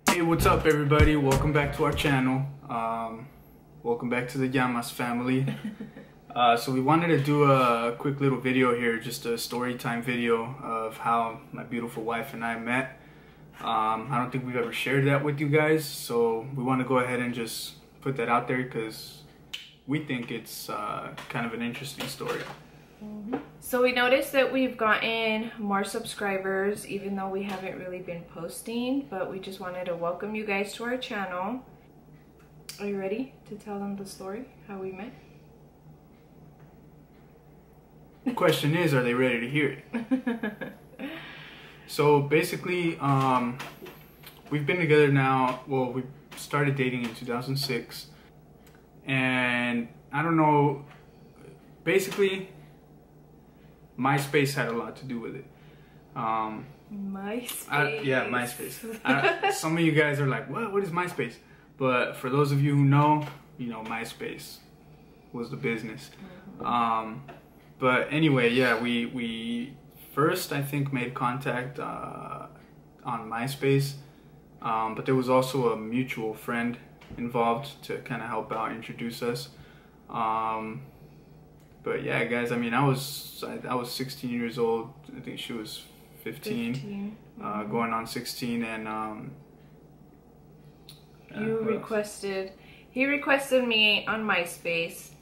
Hey, what's up everybody? Welcome back to our channel. Welcome back to the Llamas family. So we wanted to do a quick little video here, just a story time video of how my beautiful wife and I met. I don't think we've ever shared that with you guys, so we want to go ahead and just put that out there because we think it's kind of an interesting story. So we noticed that we've gotten more subscribers even though we haven't really been posting, but we just wanted to welcome you guys to our channel. Are you ready to tell them the story, how we met? The question is, are they ready to hear it? So basically, we've been together now, well, we started dating in 2006, and I don't know, basically MySpace had a lot to do with it. MySpace? Yeah, MySpace. Some of you guys are like, what is MySpace? But for those of you who know, you know MySpace was the business. But anyway, yeah, we first, I think, made contact on MySpace. But there was also a mutual friend involved to kind of help out, introduce us. But yeah, guys, I mean, I was 16 years old. I think she was 15. Going on 16, and he requested me on MySpace,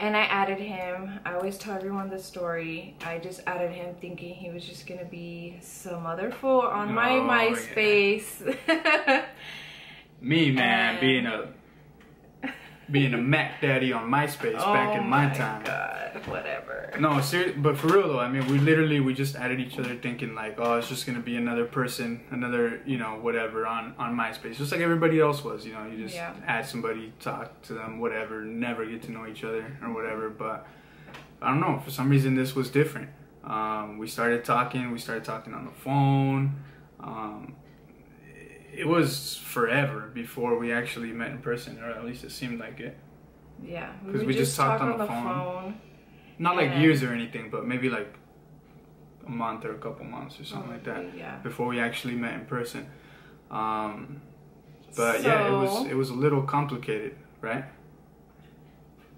and I added him. I always tell everyone the story. I just added him thinking he was just gonna be some other fool on my MySpace. Yeah. Me, man, being a Mac daddy on MySpace back in my time. Oh my god, whatever. No, seriously, but for real though, I mean, we just added each other thinking like, oh, it's just gonna be another person, another, you know, whatever on MySpace, just like everybody else was, you know, you just add somebody, talk to them, whatever, never get to know each other or whatever. But I don't know, for some reason this was different. We started talking on the phone. It was forever before we actually met in person, or at least it seemed like it. Yeah, because we just talked on the phone. Not like years or anything, but maybe like a month or a couple months or something like that before we actually met in person. But yeah, it was a little complicated, right?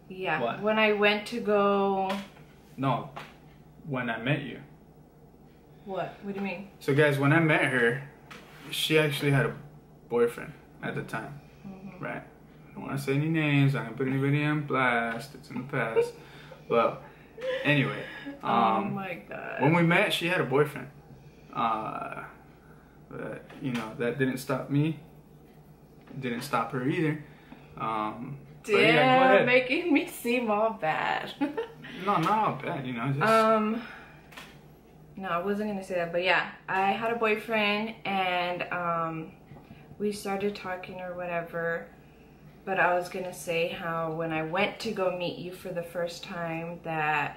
Yeah. What? When I went to go. No, when I met you. What? What do you mean? So guys, when I met her, she actually had a boyfriend at the time, right? I don't want to say any names. I don't put anybody on blast. It's in the past. Well, anyway. Oh my god. When we met, she had a boyfriend. But, you know, that didn't stop me. It didn't stop her either. Damn, yeah, go ahead. Making me seem all bad. No, not all bad, you know, just... No, I wasn't gonna say that, but yeah, I had a boyfriend, and we started talking or whatever. But I was gonna say how when I went to go meet you for the first time, that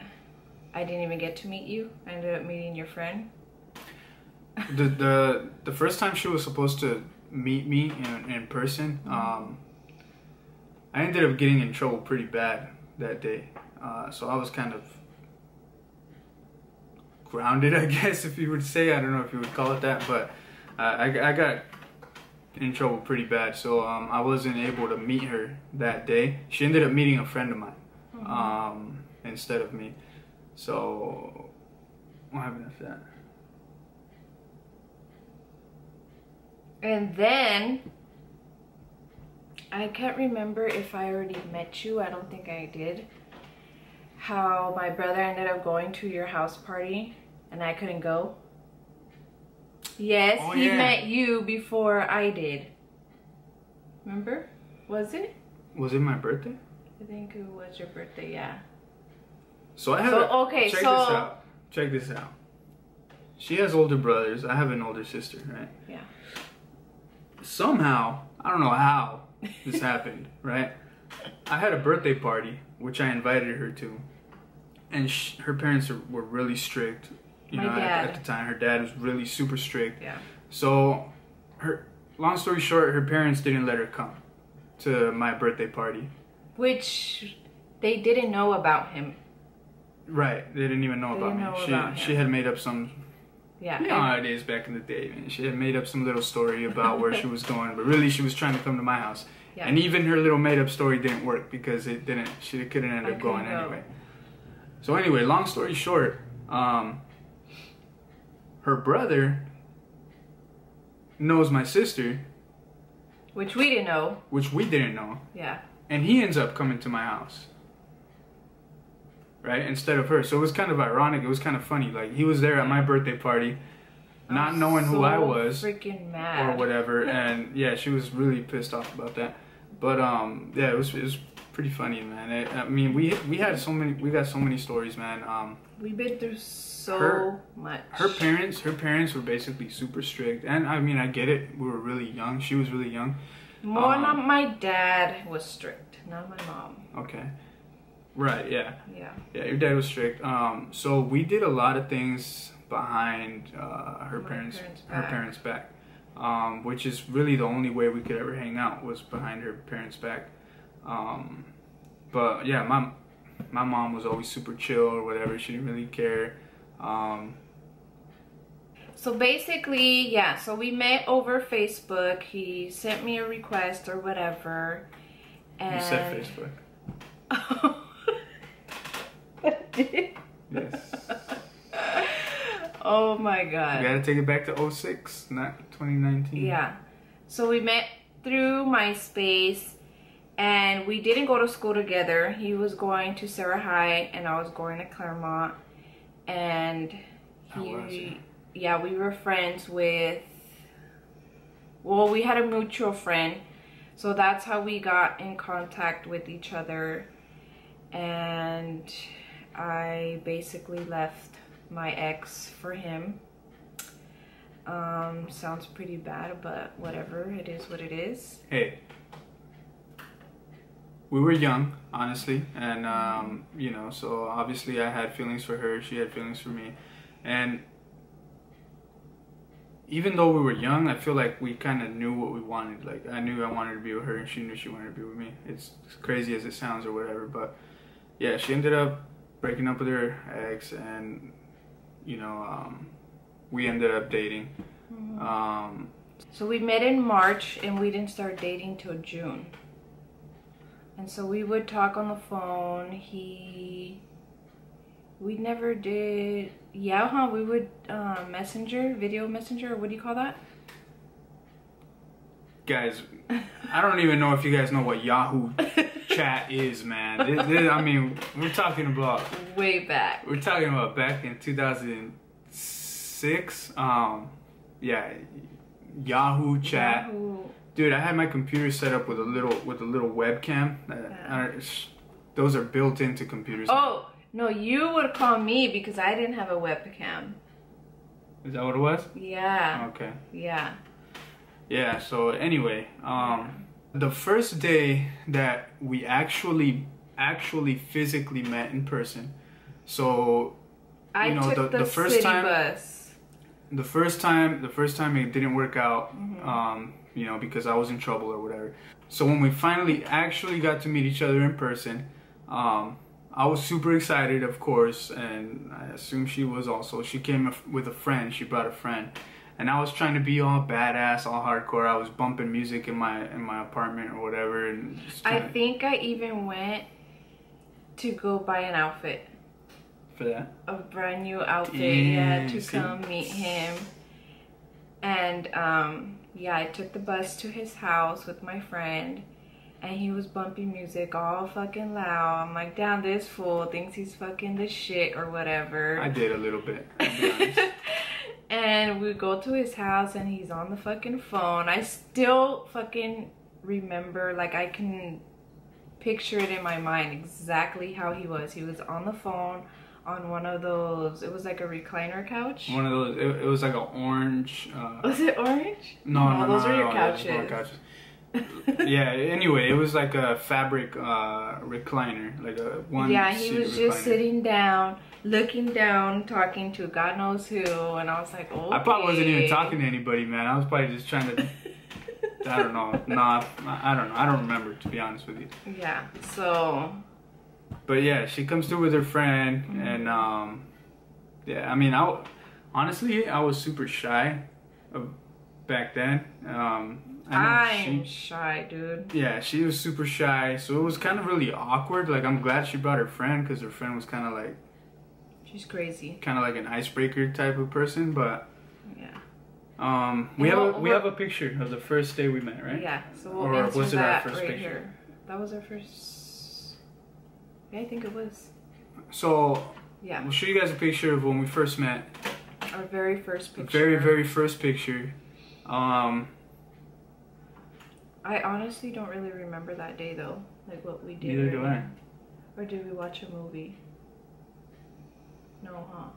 I didn't even get to meet you. I ended up meeting your friend. The first time she was supposed to meet me in person, I ended up getting in trouble pretty bad that day. So I was kind of grounded, I guess, if you would say. I don't know if you would call it that, but I got in trouble pretty bad, so I wasn't able to meet her that day. She ended up meeting a friend of mine instead of me. So what happened after that? And then I can't remember if I already met you. I don't think I did. How my brother ended up going to your house party and I couldn't go. Yes, he met you before I did. Remember? Was it? Was it my birthday? I think it was your birthday, yeah. So I have check this out. She has older brothers. I have an older sister, right? Yeah. Somehow, I don't know how this happened, right? I had a birthday party, which I invited her to. And her parents were really strict. You know, at the time, her dad was really super strict. Yeah. So, long story short, her parents didn't let her come to my birthday party. Which they didn't know about him. Right, they didn't even know about me. She had made up some Yeah. You know how it is back in the day, man. She had made up some little story about where she was going, but really she was trying to come to my house. Yeah. And even her little made up story didn't work because it didn't. She couldn't end up going anyway. So anyway, long story short, her brother knows my sister, which we didn't know. Yeah. And he ends up coming to my house, right, instead of her. So it was kind of ironic. It was kind of funny. Like, he was there at my birthday party, not knowing who I was, freaking mad or whatever. And yeah, she was really pissed off about that. But yeah, it was pretty funny, man. I mean, we got so many stories, man. We've been through so much. Her parents were basically super strict, and I mean, I get it. We were really young. She was really young. More not my dad was strict, not my mom. Okay. Right, yeah. Yeah. Yeah, your dad was strict. So we did a lot of things behind her parents' back. Which is really the only way we could ever hang out, was behind her parents' back. But yeah, my mom was always super chill or whatever. She didn't really care. So basically, yeah, so we met over Facebook. He sent me a request or whatever. And you said Facebook. Yes. Oh my god. You gotta take it back to 06, not 2019. Yeah. So we met through MySpace, and we didn't go to school together. He was going to Sarah High and I was going to Claremont. And yeah, we were friends with, well, we had a mutual friend. So that's how we got in contact with each other. And I basically left my ex for him. Sounds pretty bad, but whatever, it is what it is. Hey, we were young, honestly, and you know, so obviously I had feelings for her, she had feelings for me, and even though we were young, I feel like we kind of knew what we wanted. Like, I knew I wanted to be with her and she knew she wanted to be with me. It's crazy as it sounds or whatever, but yeah, she ended up breaking up with her ex, and you know, we ended up dating. So we met in March and we didn't start dating till June. And so we would talk on the phone. We never did, yeah, huh? We would video messenger, what do you call that? Guys, I don't even know if you guys know what Yahoo chat is, man. I mean, we're talking about way back. We're talking about back in 2006. Yeah, Yahoo chat. Yahoo. Dude, I had my computer set up with a little webcam. Those are built into computers. Oh no, you would call me because I didn't have a webcam. Is that what it was? Yeah. Okay. Yeah. Yeah. So anyway, the first day that we actually physically met in person. So I took the first city bus. The first time it didn't work out. You know, because I was in trouble or whatever. So when we finally actually got to meet each other in person, I was super excited, of course, and I assume she was also. She came with a friend. She brought a friend, and I was trying to be all badass, all hardcore. I was bumping music in my apartment or whatever, and I think I even went to go buy an outfit. For that? A brand new outfit, yeah, to come meet him. And yeah, I took the bus to his house with my friend, and he was bumping music all fucking loud. I'm like, damn, this fool thinks he's fucking the shit or whatever. I did a little bit, I'll be honest. And we go to his house and he's on the fucking phone. I still fucking remember, like, I can picture it in my mind exactly how he was. He was on the phone on one of those, it was like a recliner couch. One of those, it was like an orange. Was it orange? No, those are your couches. Yeah, anyway, it was like a fabric recliner, like a one. Yeah, he was just sitting down, looking down, talking to God knows who, and I was like, okay. I probably wasn't even talking to anybody, man. I was probably just trying to, I don't know. Nah, I don't know. I don't remember, to be honest with you. Yeah, so. But yeah, she comes through with her friend, and yeah, I mean, Honestly, I was super shy back then. I'm shy, dude. Yeah, she was super shy, so it was kind of really awkward. Like, I'm glad she brought her friend, because her friend was kind of like... She's crazy. Kind of like an icebreaker type of person, but... Yeah. We have a picture of the first day we met, right? Yeah, so we'll or answer was it that our first right picture? here. That was our first... Yeah, I think it was. So, yeah, we'll show you guys a picture of when we first met. Our very first picture. Very first picture. I honestly don't really remember that day though, like what we did. Neither do I. Or did we watch a movie? No, huh?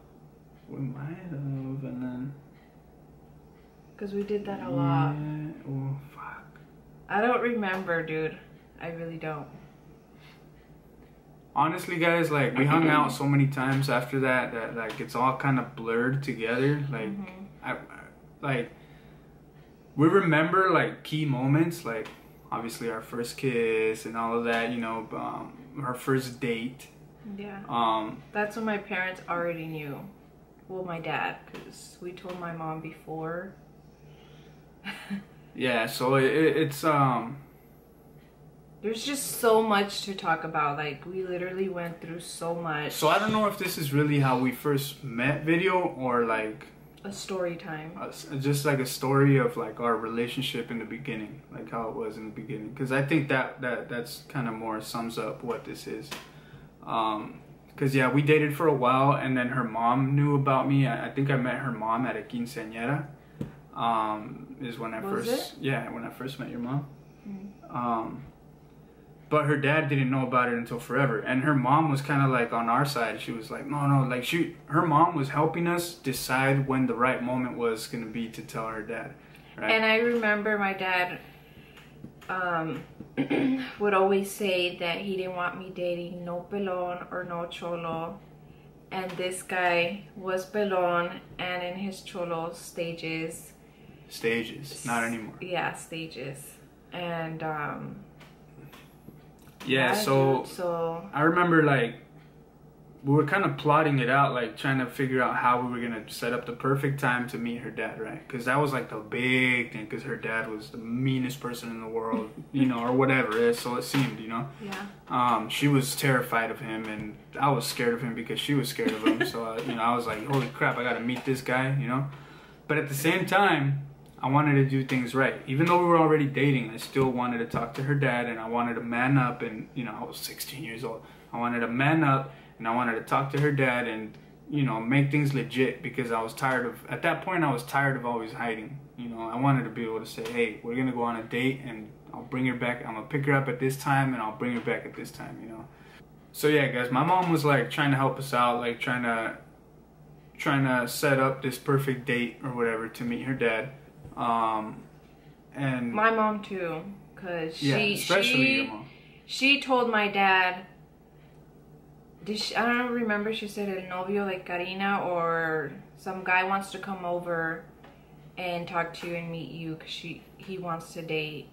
We might have, and then... Because we did that a lot. Oh, fuck. I don't remember, dude. I really don't. Honestly, guys, like, we hung out so many times after that like, it's all kind of blurred together. Like, we remember, like, key moments, like, obviously our first kiss and all of that, you know, our first date. Yeah. That's when my parents already knew. Well, my dad, because we told my mom before. Yeah, so it's there's just so much to talk about. Like, we literally went through so much. So I don't know if this is really how we first met video, or like a story time. Just like a story of like our relationship in the beginning, like how it was in the beginning. Because I think that's kind of more sums up what this is. Because yeah, we dated for a while, and then her mom knew about me. I think I met her mom at a quinceañera. Is when I when I first met your mom. But her dad didn't know about it until forever, and her mom was kind of like on our side. She was like, no, like her mom was helping us decide when the right moment was gonna be to tell her dad, right? And I remember my dad would always say that he didn't want me dating no pelon or no cholo, and this guy was pelon and in his cholo stages, not anymore. Yeah, stages. And yeah, so I remember, like, we were kind of plotting it out, like trying to figure out how we were gonna set up the perfect time to meet her dad, right? Because that was like the big thing, because her dad was the meanest person in the world, you know, or whatever. So it seemed, you know. Yeah. She was terrified of him, and I was scared of him because she was scared of him. So you know, I was like, holy crap, I gotta meet this guy, you know. But at the same time, I wanted to do things right. Even though we were already dating, I still wanted to talk to her dad, and I wanted to man up. And you know, I was 16 years old. I wanted to man up, and I wanted to talk to her dad and, you know, make things legit, because I was tired of, at that point I was tired of always hiding. You know, I wanted to be able to say, hey, we're gonna go on a date, and I'll bring her back. I'm gonna pick her up at this time, and I'll bring her back at this time, you know. So yeah, guys, my mom was like trying to help us out, like trying to set up this perfect date or whatever to meet her dad. And my mom too, because especially your mom. She told my dad, I don't remember, she said el novio de Karina, or some guy wants to come over and talk to you and meet you, because he wants to date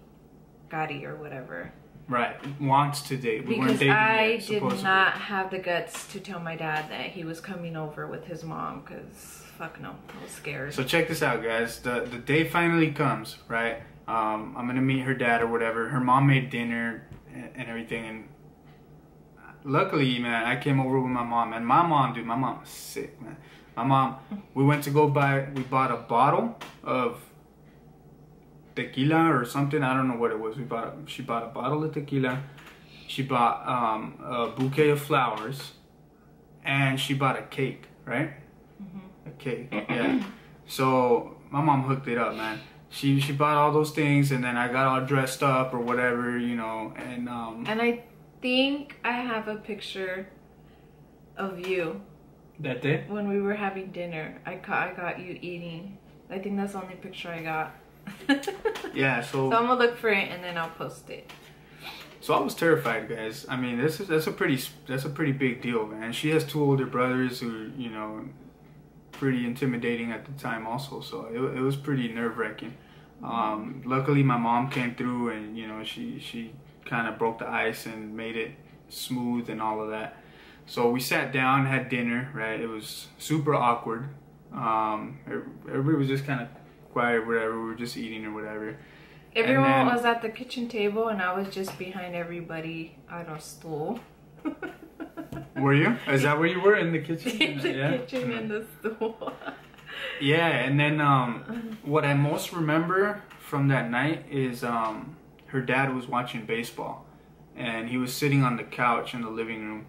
Kari or whatever. Right, wants to date. We weren't because dating I yet, did supposedly. not have the guts to tell my dad that he was coming over with his mom, because fuck no, I was scared. So check this out, guys. The day finally comes, right? I'm gonna meet her dad or whatever. Her mom made dinner and everything, and luckily, man, I came over with my mom. And my mom, dude, my mom was sick, man. My mom, we went to we bought a bottle of tequila or something. I don't know what it was. She bought a bottle of tequila. She bought a bouquet of flowers, and she bought a cake, right? A cake, yeah. So my mom hooked it up, man. She bought all those things, and then I got all dressed up or whatever, you know, and I think I have a picture of you that day when we were having dinner. I got you eating. I think that's the only picture I got. Yeah, so I'm gonna look for it and then I'll post it. So I was terrified, guys. I mean, that's a pretty big deal, man. She has 2 older brothers who, you know, pretty intimidating at the time also, so it was pretty nerve-wracking. Luckily my mom came through, and you know, she kind of broke the ice and made it smooth and all of that. So we sat down, had dinner, right? It was super awkward. Everybody was just kind of quiet, whatever. We were just eating or whatever. Everyone was at the kitchen table, and I was just behind everybody on a stool. Were you? Is that where you were, in the kitchen? In the kitchen and the stool. Yeah, and then what I most remember from that night is her dad was watching baseball, and he was sitting on the couch in the living room.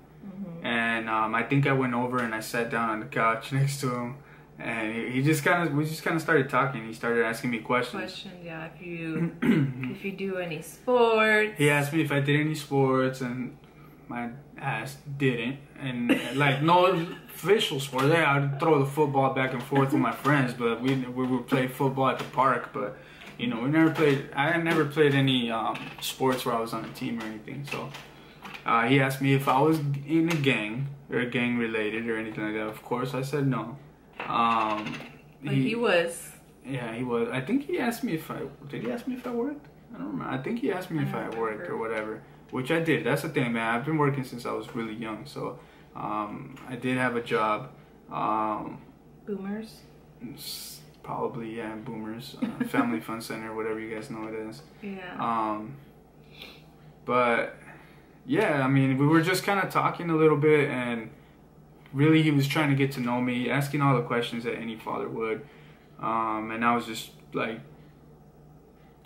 And I think I went over and I sat down on the couch next to him, and we just kind of started talking. He started asking me questions. Yeah, if you do any sports. He asked me if I did any sports, and my ass didn't. And like, no official sports. Yeah, I'd throw the football back and forth with my friends, but we would play football at the park. But you know, I never played any sports where I was on a team or anything. So he asked me if I was in a gang or gang related or anything like that. Of course, I said no. He was. Yeah, he was. I think he asked me if did he ask me if I worked? I don't remember. I think he asked me if I worked or whatever, which I did. That's the thing, man. I've been working since I was really young, so I did have a job. Boomers? Probably, yeah, Boomers. Family Fun Center, whatever you guys know it is. Yeah. But yeah, I mean, we were just kind of talking a little bit, and really he was trying to get to know me, asking all the questions that any father would. And I was just like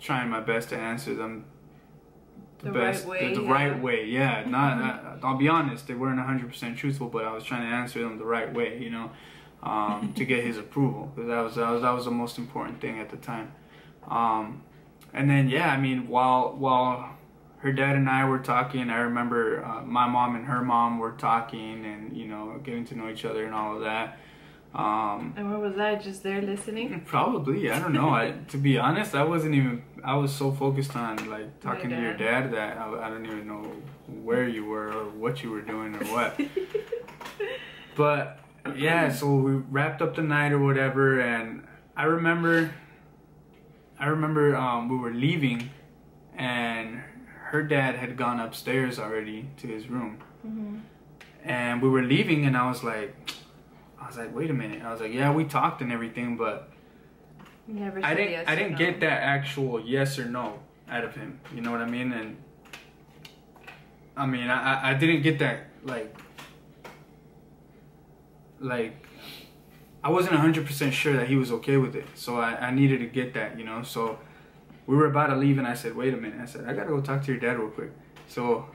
trying my best to answer them the right way. Yeah, not I'll be honest, they weren't 100% truthful, but I was trying to answer them the right way, you know, to get his approval, because that was the most important thing at the time. And then yeah, I mean, while her dad and I were talking, I remember my mom and her mom were talking, and you know, getting to know each other and all of that. And where was I? Just there listening? Probably. I don't know. To be honest, I was so focused on like talking to your dad that I don't even know where you were or what you were doing or what. But yeah, so we wrapped up the night or whatever, and I remember we were leaving, and her dad had gone upstairs already to his room. And we were leaving, and I was like, wait a minute. I was like, yeah, we talked and everything, but I didn't get that actual yes or no out of him. You know what I mean? And I mean, I didn't get that, like I wasn't 100% sure that he was okay with it. So I needed to get that, you know? So we were about to leave, and I said, wait a minute. I said, I gotta go talk to your dad real quick. So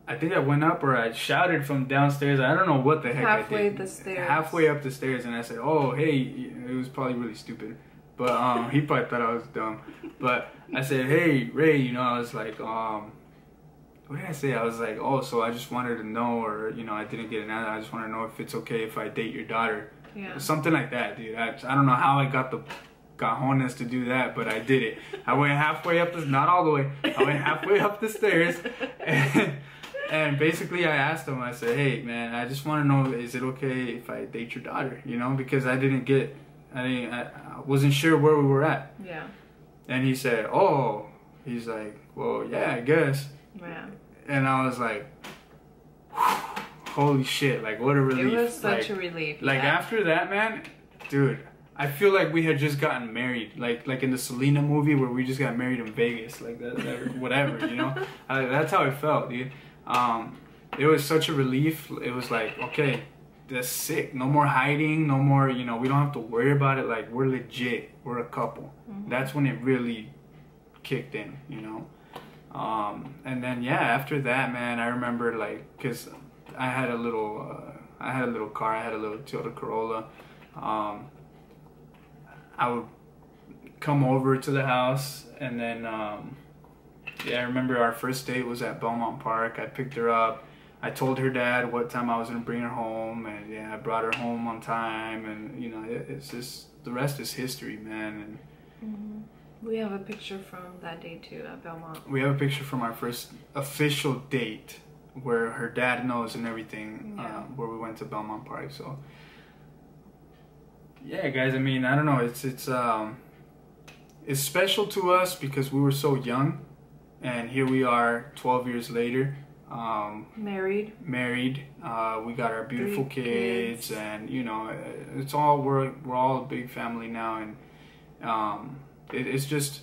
I think I went up, or I shouted from downstairs. I don't know what the heck I did. Halfway up the stairs, and I said, oh, hey. It was probably really stupid, but he probably thought I was dumb. But I said, hey, Ray, you know, I was like, what did I say? I was like, oh, so I just wanted to know, or, you know, I didn't get an answer. I just want to know if it's okay if I date your daughter. Yeah. Something like that, dude. I don't know how I got the cojones to do that, but I did it. I went halfway up not all the way. I went halfway up the stairs, and basically I asked him, I said, hey, man, I just want to know, is it okay if I date your daughter? You know, because I wasn't sure where we were at. Yeah. And he said, oh, he's like, well, yeah, I guess. Yeah. And I was like, holy shit, like, what a relief. It was such a relief. Like, after that, man, dude, I feel like we had just gotten married, like in the Selena movie where we just got married in Vegas, like that whatever, you know? That's how it felt, dude. It was such a relief. It was like, okay, that's sick. No more hiding, no more, you know, we don't have to worry about it. Like, we're legit. We're a couple. That's when it really kicked in, you know? And then, yeah, after that, man, I remember, like, because I had a little car. I had a little Toyota Corolla. I would come over to the house, and then, yeah, I remember our first date was at Belmont Park. I picked her up. I told her dad what time I was going to bring her home, and yeah, I brought her home on time, and, you know, it's just, the rest is history, man. And we have a picture from that day too at Belmont. We have a picture from our first official date where her dad knows and everything, where we went to Belmont Park. So yeah, guys, I mean, I don't know, it's special to us because we were so young, and here we are 12 years later. Married. We got our beautiful 3 kids, and you know, it's all we're all a big family now, and it's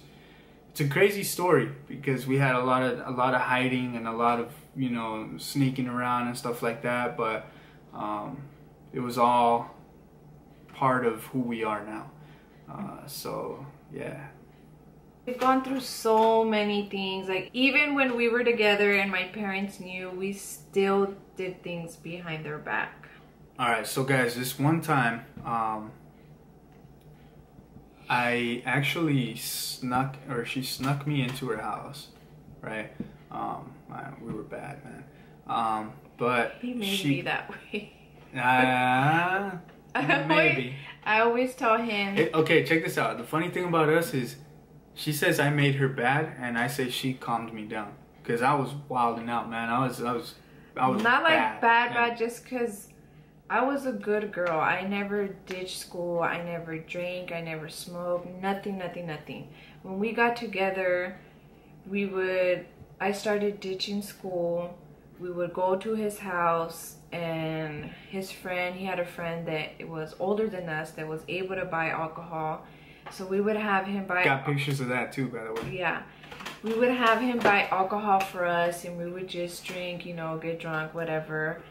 a crazy story because we had a lot of hiding and a lot of, you know, sneaking around and stuff like that, but it was all part of who we are now. So yeah. We've gone through so many things. Like, even when we were together and my parents knew, we still did things behind their back. All right, so guys, this one time, I actually she snuck me into her house, right? We were bad, man. But he made me that way. Maybe. I always tell him. Okay, check this out. The funny thing about us is, she says I made her bad, and I say she calmed me down, because I was wilding out, man. I was not like bad, just because I was a good girl. I never ditched school. I never drank. I never smoked. Nothing. When we got together, I started ditching school. We would go to his house, and he had a friend that was older than us that was able to buy alcohol. So we would have him buy... Got pictures of that too, by the way. Yeah. We would have him buy alcohol for us, and we would just drink, you know, get drunk, whatever.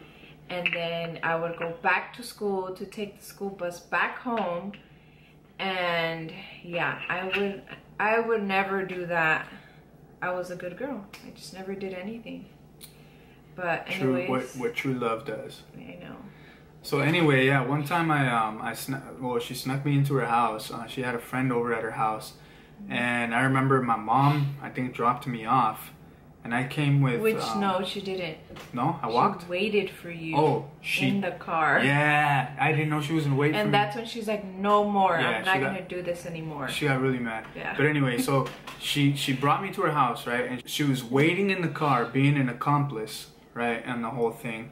And then I would go back to school to take the school bus back home. And yeah, I would never do that. I was a good girl. I just never did anything. But anyways... What true love does. I know. So anyway, yeah, one time she snuck me into her house. She had a friend over at her house, and I remember my mom, I think, dropped me off, and I came with... Which, no, she didn't. No? I walked? She waited for you. Oh, in the car. Yeah, I didn't know she was gonna wait for me. And that's when she's like, no more, yeah, I'm not gonna do this anymore. She got really mad. Yeah. But anyway, so she brought me to her house, right, and she was waiting in the car, being an accomplice, right, and the whole thing.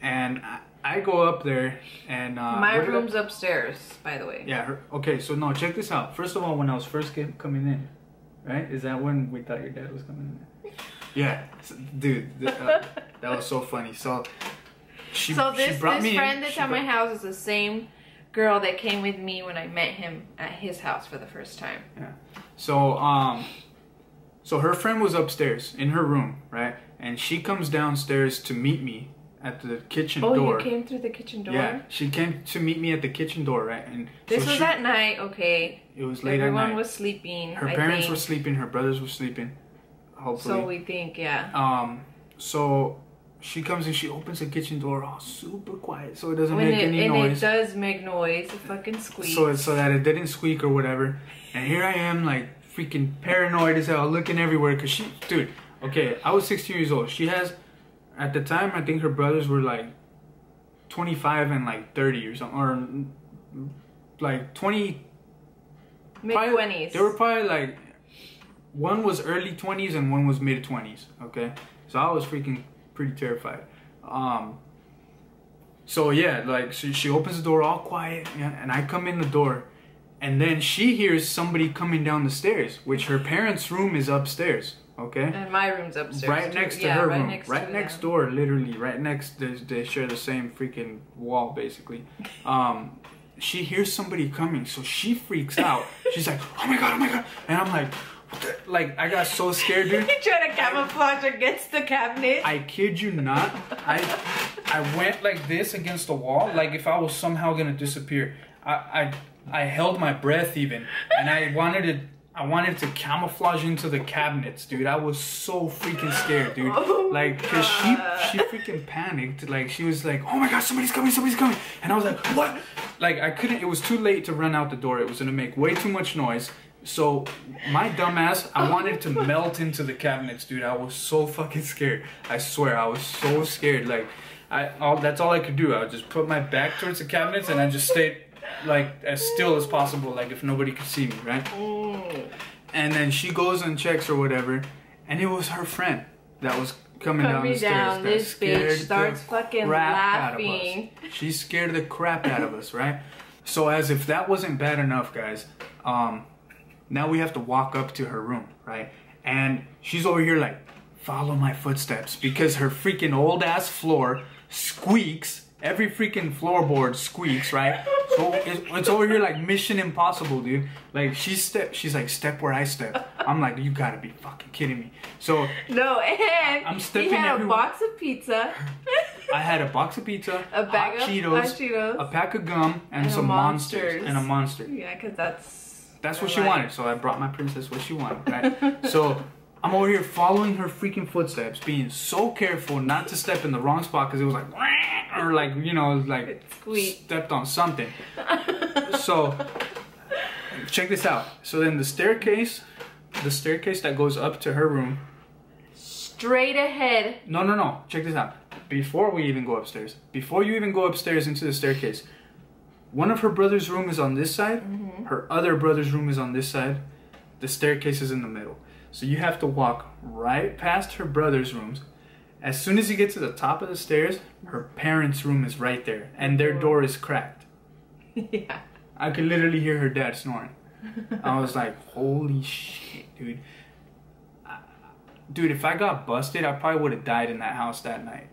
And I go up there, and my room's upstairs, by the way. Yeah. Okay. So no, check this out. First of all, when I was first coming in, right? Is that when we thought your dad was coming in? Yeah, dude, that was so funny. So she brought me friend that's at my house is the same girl that came with me when I met him at his house for the first time. Yeah. So her friend was upstairs in her room, right? And she comes downstairs to meet me at the kitchen door. Oh, you came through the kitchen door? Yeah, she came to meet me at the kitchen door, right? And this was at night, okay. It was late at night. Everyone was sleeping. Her parents were sleeping. Her brothers were sleeping. Hopefully. So we think, yeah. So she comes and she opens the kitchen door all super quiet, so it doesn't make any noise. And it does make noise. It fucking squeaks. So that it didn't squeak or whatever. And here I am, like, freaking paranoid as hell, looking everywhere, because dude, okay, I was 16 years old. She has, at the time, I think her brothers were like 25 and like 30 or something, or like 20. Mid-20s. They were probably like, one was early 20s and one was mid-20s, okay? So I was freaking pretty terrified. So yeah, like, she opens the door all quiet, yeah, and I come in the door, and then she hears somebody coming down the stairs, which her parents' room is upstairs, okay? And my room's upstairs. Right next to her room. Right next door, literally. Right next, they share the same freaking wall, basically. She hears somebody coming, so she freaks out. She's like, oh my god. And I'm like, what the? Like, I got so scared, dude. You trying to camouflage against the cabinet? I kid you not. I went like this against the wall, like if I was somehow gonna disappear. I held my breath even, and I wanted to camouflage into the cabinets, dude. I was so freaking scared, dude. Oh, like, cause she freaking panicked. Like, she was like, oh my god, somebody's coming. And I was like, what? Like, I couldn't, it was too late to run out the door. It was gonna make way too much noise. So, my dumbass, I wanted to melt into the cabinets, dude. I was so fucking scared. I swear, I was so scared. Like, that's all I could do. I would just put my back towards the cabinets and I just stayed, like, as still as possible, like if nobody could see me, right? And then she goes and checks or whatever, and it was her friend that was coming down the stairs. This bitch starts fucking laughing. She scared the crap out of us, right? So as if that wasn't bad enough, guys, now we have to walk up to her room, right? And she's over here like follow my footsteps, because her freaking old ass floor squeaks. Every freaking floorboard squeaks, right? So it's over here like Mission Impossible, dude. Like she's like, step where I step. I'm like, you gotta be fucking kidding me. So no, and I'm stepping he had everywhere. a box of pizza. I had a box of pizza, a bag of Cheetos, a pack of gum, and some monsters. And a monster. Yeah, because that's what she wanted. So I brought my princess what she wanted, right? So I'm over here following her freaking footsteps, being so careful not to step in the wrong spot, because it was like, or like, you know, like stepped on something. So check this out. So then the staircase that goes up to her room, straight ahead. No. Check this out. Before we even go upstairs, before you even go upstairs into the staircase, one of her brother's room is on this side. Her other brother's room is on this side. The staircase is in the middle. So you have to walk right past her brother's rooms. As soon as you get to the top of the stairs, her parents' room is right there, and their door is cracked. Yeah. I could literally hear her dad snoring. I was like, holy shit, dude. Dude, if I got busted, I probably would have died in that house that night.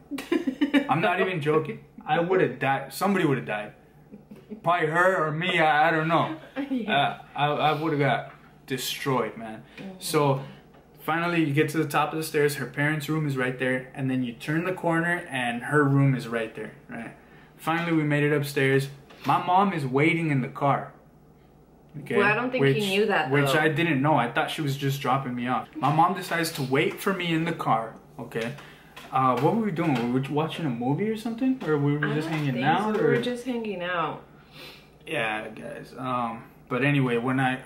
I'm not even joking. I would have died. Somebody would have died. Probably her or me, I don't know. Yeah. I would have got destroyed, man. So finally you get to the top of the stairs, her parents' room is right there, and then you turn the corner and her room is right there, right? Finally we made it upstairs. My mom is waiting in the car. Okay? Well, I don't think he knew that, though. Which I didn't know. I thought she was just dropping me off. My mom decides to wait for me in the car, okay? What were we doing? Were we watching a movie or something? Or we were just hanging out? We were just hanging out. Yeah, guys. But anyway, when I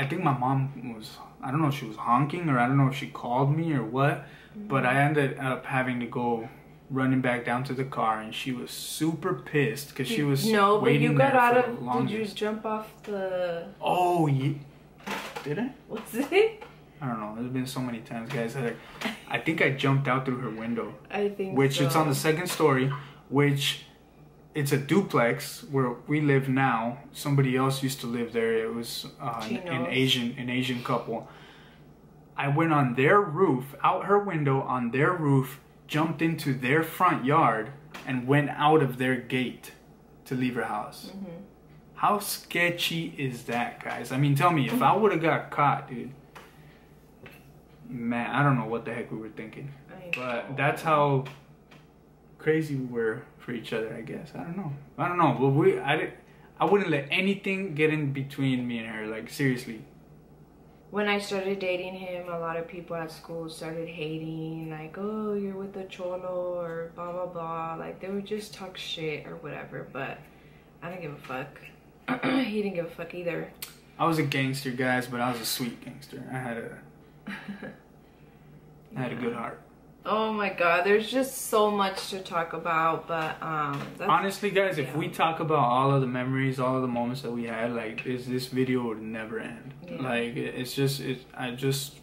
think my mom was, I don't know if she was honking, or I don't know if she called me or what, but I ended up having to go running back down to the car, and she was super pissed because she was waiting you got out there of. Did you jump off the? Oh yeah, did I? Was it? I don't know. There's been so many times, guys. I think I jumped out through her window. I think. Which so. It's on the second story, which. It's a duplex where we live now. Somebody else used to live there. It was an Asian couple. I went on their roof, out her window on their roof, jumped into their front yard, and went out of their gate to leave her house. How sketchy is that, guys? I mean, tell me, if I would have got caught, dude, man, I don't know what the heck we were thinking. But that's how crazy we were for each other, I guess. I don't know. But I wouldn't let anything get in between me and her. Like, seriously. When I started dating him, a lot of people at school started hating, like, oh, you're with a cholo, or blah blah blah. Like, they would just talk shit or whatever. But I didn't give a fuck. He didn't give a fuck either. I was a gangster, guys, but I was a sweet gangster. I had a good heart. Oh my god, there's just so much to talk about, but honestly, guys, if we talk about all of the memories, all of the moments that we had, like, this video would never end. Like, I just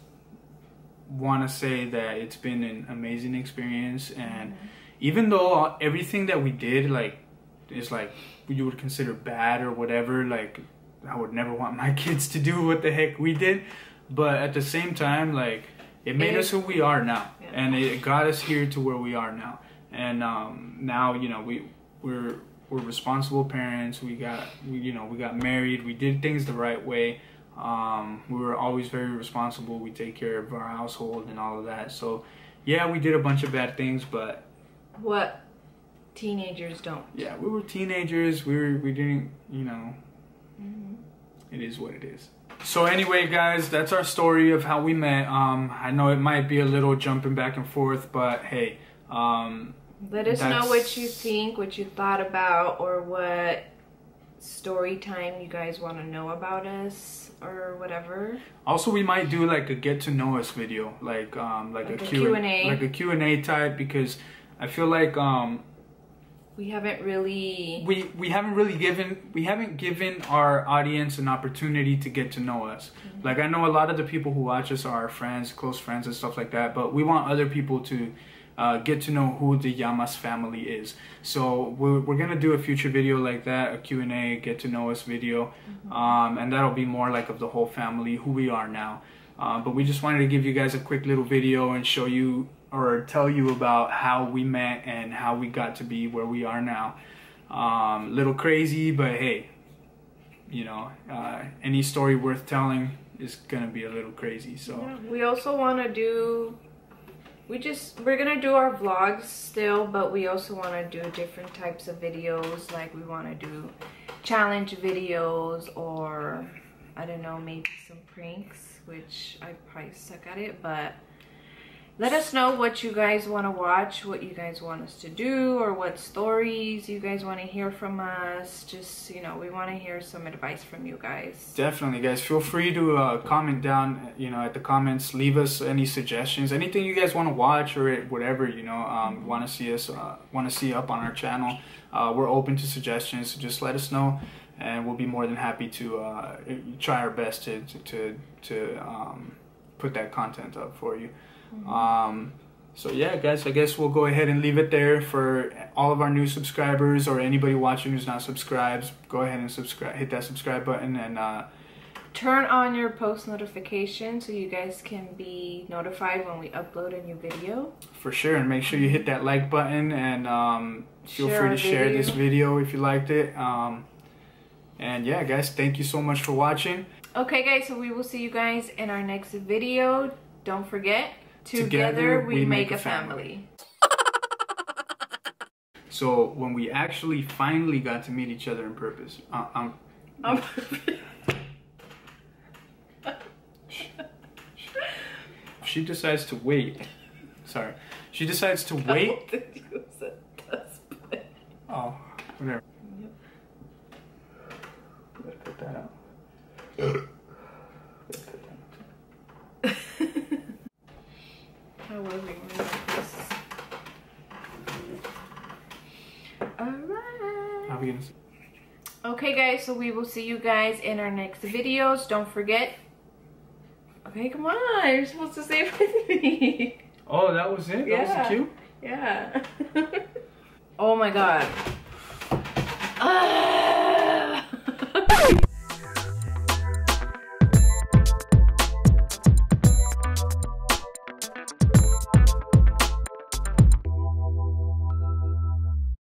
want to say that it's been an amazing experience, and even though everything that we did, like, is like you would consider bad or whatever, like, I would never want my kids to do what the heck we did, but at the same time, like, it made us who we are now, and it got us here to where we are now. And now, you know, we're responsible parents. We got married. We did things the right way. We were always very responsible. We take care of our household and all of that. So, yeah, we did a bunch of bad things, but what teenagers don't. Yeah, we were teenagers. We didn't, you know. It is what it is. So anyway, guys, that's our story of how we met. I know it might be a little jumping back and forth, but hey. Let us know what you think, what you thought about, or what story time you guys want to know about us, or whatever. Also, we might do like a get to know us video, like a Q&A, like a Q&A type, because I feel like we haven't given our audience an opportunity to get to know us. Like, I know a lot of the people who watch us are our friends, close friends and stuff like that, but we want other people to get to know who the Llamas family is. So we're gonna do a future video like that, a Q&A, get to know us video, and that'll be more like of the whole family, who we are now. But we just wanted to give you guys a quick little video and show you or tell you about how we met and how we got to be where we are now. Little crazy, but hey, you know, any story worth telling is gonna be a little crazy. So yeah, we also want to do, we're gonna do our vlogs still, but we also want to do different types of videos. Like we want to do challenge videos, or I don't know, maybe some pranks, which I probably suck at it, but let us know what you guys want to watch, what you guys want us to do, or what stories you guys want to hear from us. Just, you know, we want to hear some advice from you guys. Definitely, guys. Feel free to comment down, you know, at the comments. Leave us any suggestions, anything you guys want to watch or whatever, you know, want to see us, want to see up on our channel. We're open to suggestions, so just let us know, and we'll be more than happy to try our best to put that content up for you. So yeah, guys, I guess we'll go ahead and leave it there. For all of our new subscribers or anybody watching who's not subscribed, go ahead and subscribe, hit that subscribe button, and turn on your post notifications so you guys can be notified when we upload a new video. For sure. And make sure you hit that like button, and feel free to share this video if you liked it. And yeah, guys, thank you so much for watching. Okay, guys, so we will see you guys in our next video. Don't forget, together we make a family. So when we actually finally got to meet each other in purpose, she decides to wait. Sorry, she decides to wait. Oh, whatever. Yep. Let's put that out. How will we make this? Alright. How are we gonna see? Okay, guys, so we will see you guys in our next videos. Don't forget. Okay, come on. You're supposed to say it with me. Oh, that was it? Yeah. That was the cue? Yeah. Oh my god.